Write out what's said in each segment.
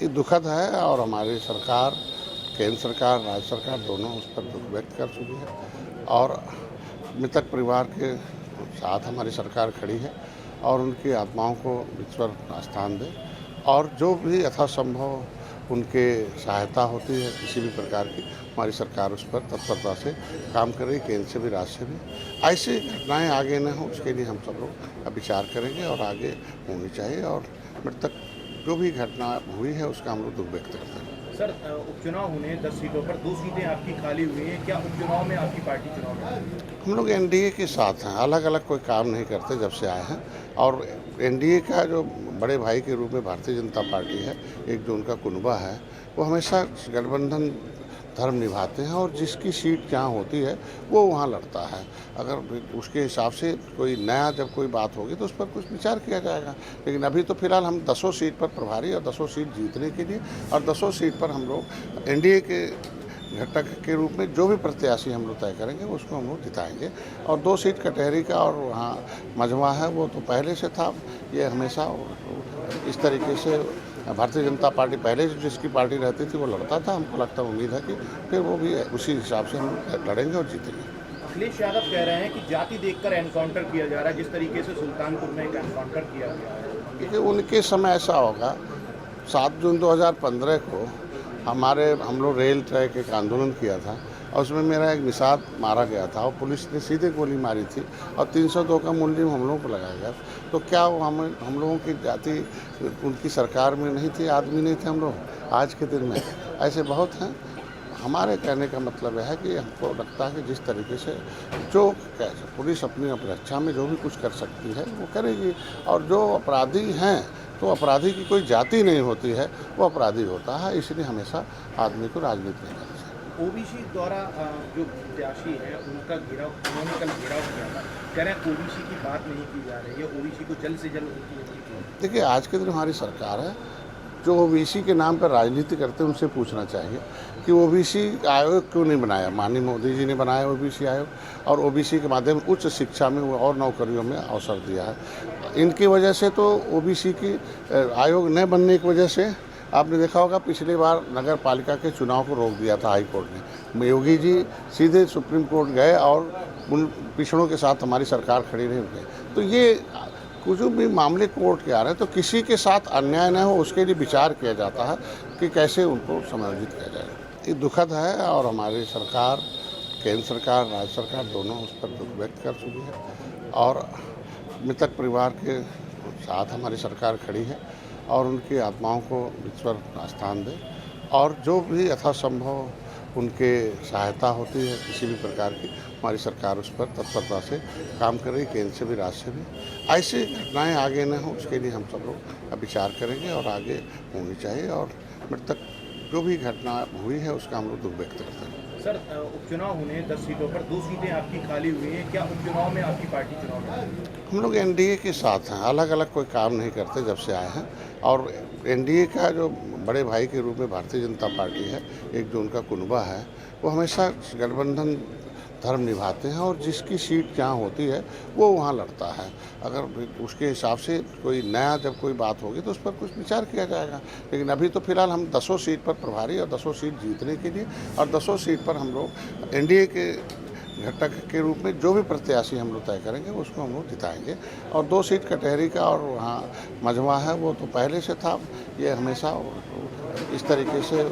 ये दुखद है और हमारी सरकार, केंद्र सरकार, राज्य सरकार दोनों उस पर दुख व्यक्त कर चुकी है और मृतक परिवार के साथ हमारी सरकार खड़ी है और उनकी आत्माओं को ईश्वर स्थान दे और जो भी यथासंभव उनके सहायता होती है किसी भी प्रकार की, हमारी सरकार उस पर तत्परता से काम कर रही है, केंद्र से भी, राज्य से भी। ऐसी घटनाएं आगे न हो उसके लिए हम सब लोग विचार करेंगे और आगे होनी चाहिए और मृतक जो भी घटना हुई है उसका हम लोग दुख व्यक्त करते हैं। सर, उपचुनाव होने 10 सीटों पर 2 सीटें आपकी खाली हुई हैं। क्या उपचुनाव में आपकी पार्टी चुनाव में? हम लोग एनडीए के साथ हैं, अलग अलग कोई काम नहीं करते जब से आए हैं और एनडीए का जो बड़े भाई के रूप में भारतीय जनता पार्टी है, एक जो उनका कुनबा है, वो हमेशा गठबंधन धर्म निभाते हैं और जिसकी सीट जहाँ होती है वो वहाँ लड़ता है। अगर उसके हिसाब से कोई नया जब कोई बात होगी तो उस पर कुछ विचार किया जाएगा, लेकिन अभी तो फिलहाल हम 10 सीट पर प्रभारी और 10 सीट जीतने के लिए और 10 सीट पर हम लोग एनडीए के घटक के रूप में जो भी प्रत्याशी हम लोग तय करेंगे उसको हम लोग जिताएंगे। और 2 सीट कटहरी का और वहाँ मझवा है वो तो पहले से था, ये हमेशा इस तरीके से भारतीय जनता पार्टी पहले जिसकी पार्टी रहती थी वो लड़ता था। हमको लगता है, उम्मीद है कि फिर वो भी उसी हिसाब से हम लड़ेंगे और जीतेंगे। अखिलेश यादव कह रहे हैं कि जाति देखकर एनकाउंटर किया जा रहा है, जिस तरीके से सुल्तानपुर में एक एनकाउंटर किया गया है। देखिए, उनके समय ऐसा होगा, 7 जून 2015 को हम लोग रेल ट्रैक एक आंदोलन किया था और उसमें मेरा एक निषाद मारा गया था और पुलिस ने सीधे गोली मारी थी और 302 का मुलजिम हम लोगों को लगाया गया। तो क्या वो हम लोगों की जाति उनकी सरकार में नहीं थी, आदमी नहीं थे हम लोग? आज के दिन में ऐसे बहुत हैं। हमारे कहने का मतलब है कि हमको लगता है कि जिस तरीके से जो पुलिस अपनी रक्षा में जो भी कुछ कर सकती है वो करेगी और जो अपराधी हैं तो अपराधी की कोई जाति नहीं होती है, वो अपराधी होता है। इसलिए हमेशा आदमी को राजनीति में करना चाहिए। ओबीसी द्वारा जो प्रत्याशी है उनका उन्होंने कल घेराव किया था, कह रहे हैं ओबीसी की बात नहीं की जा रही है, ओबीसी को जल्द से जल्द उनकी। देखिए, आज के दिन हमारी सरकार है, जो ओबीसी के नाम पर राजनीति करते हैं उनसे पूछना चाहिए कि ओबीसी आयोग क्यों नहीं बनाया। माननीय मोदी जी ने बनाया ओबीसी आयोग और ओबीसी के माध्यम से उच्च शिक्षा में और नौकरियों में अवसर दिया है। इनकी वजह से तो ओबीसी की आयोग न बनने की वजह से आपने देखा होगा पिछली बार नगर पालिका के चुनाव को रोक दिया था हाई कोर्ट ने। योगी जी सीधे सुप्रीम कोर्ट गए और उन पिछड़ों के साथ हमारी सरकार खड़ी रही हुई। तो ये कुछ भी मामले कोर्ट के आ रहे हैं तो किसी के साथ अन्याय न हो उसके लिए विचार किया जाता है कि कैसे उनको समायोजित किया जाए। ये दुखद है और हमारी सरकार, केंद्र सरकार, राज्य सरकार दोनों उस पर दुख व्यक्त कर चुकी है और मृतक परिवार के साथ हमारी सरकार खड़ी है और उनकी आत्माओं को ईश्वर स्थान दे और जो भी यथासंभव उनके सहायता होती है किसी भी प्रकार की, हमारी सरकार उस पर तत्परता से काम कर रही है, केंद्र से भी, राज्य से भी। ऐसी घटनाएं आगे न हो उसके लिए हम सब लोग विचार करेंगे और आगे होनी चाहिए और मृतक जो भी घटना हुई है उसका हम लोग दुख व्यक्त करते हैं। सर, उपचुनाव होने 10 सीटों पर 2 सीटें आपकी खाली हुई हैं। क्या उपचुनाव में आपकी पार्टी चुनाव में? हम लोग एनडीए के साथ हैं, अलग अलग कोई काम नहीं करते जब से आए हैं और एनडीए का जो बड़े भाई के रूप में भारतीय जनता पार्टी है, एक जो उनका कुनबा है, वो हमेशा गठबंधन धर्म निभाते हैं और जिसकी सीट जहाँ होती है वो वहाँ लड़ता है। अगर उसके हिसाब से कोई नया जब कोई बात होगी तो उस पर कुछ विचार किया जाएगा, लेकिन अभी तो फिलहाल हम 10 सीट पर प्रभारी और 10 सीट जीतने के लिए और 10 सीट पर हम लोग एनडीए के घटक के रूप में जो भी प्रत्याशी हम लोग तय करेंगे उसको हम लोग जिताएंगे। और 2 सीट कटहरी का और वहाँ मझवा है वो तो पहले से था, ये हमेशा इस तरीके से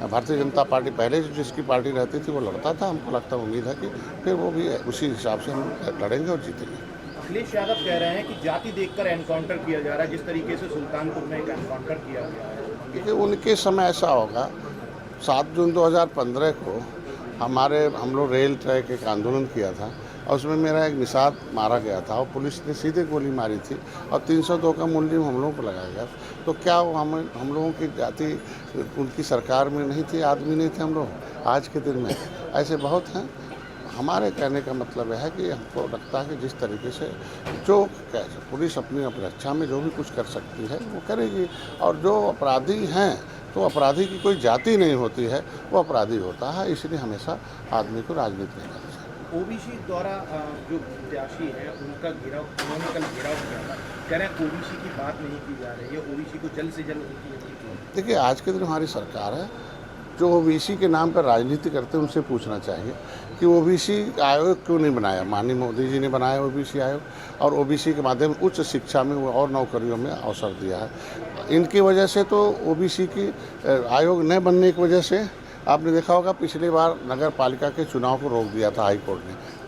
भारतीय जनता पार्टी पहले जिसकी पार्टी रहती थी वो लड़ता था। हमको लगता है, उम्मीद है कि फिर वो भी उसी हिसाब से हम लड़ेंगे और जीतेंगे। अखिलेश यादव कह रहे हैं कि जाति देखकर एनकाउंटर किया जा रहा है, जिस तरीके से सुल्तानपुर में एक एनकाउंटर किया गया है। देखिए, उनके समय ऐसा होगा, 7 जून 2015 को हम लोग रेल ट्रैक एक आंदोलन किया था और उसमें मेरा एक निषाद मारा गया था और पुलिस ने सीधे गोली मारी थी और 302 का मुलजिम हम लोगों को लगाया गया। तो क्या वो हम लोगों की जाति उनकी सरकार में नहीं थी, आदमी नहीं थे हम लोग? आज के दिन में ऐसे बहुत हैं। हमारे कहने का मतलब है कि हमको लगता है कि जिस तरीके से जो पुलिस अपनी रक्षा में जो भी कुछ कर सकती है वो करेगी और जो अपराधी हैं तो अपराधी की कोई जाति नहीं होती है, वो अपराधी होता है। इसलिए हमेशा आदमी को राजनीति में करना चाहिए। ओबीसी द्वारा जो प्रत्याशी है उनका उन्होंने कल घेराव किया था, कह रहे हैं ओबीसी की बात नहीं की जा रही है, ओबीसी को जल्द से जल्द उनकी। देखिए, आज के दिन हमारी सरकार है, जो ओबीसी के नाम पर राजनीति करते हैं उनसे पूछना चाहिए कि ओबीसी आयोग क्यों नहीं बनाया। माननीय मोदी जी ने बनाया ओबीसी आयोग और ओबीसी के माध्यम से उच्च शिक्षा में और नौकरियों में अवसर दिया है। इनकी वजह से तो ओबीसी की आयोग न बनने की वजह से आपने देखा होगा पिछली बार नगर पालिका के चुनाव को रोक दिया था हाई कोर्ट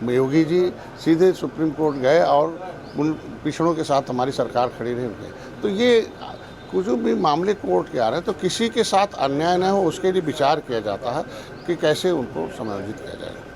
ने। योगी जी सीधे सुप्रीम कोर्ट गए और उन पिछड़ों के साथ हमारी सरकार खड़ी नहीं हुई। तो ये कुछ भी मामले कोर्ट के आ रहे हैं तो किसी के साथ अन्याय न हो उसके लिए विचार किया जाता है कि कैसे उनको समायोजित किया जाए।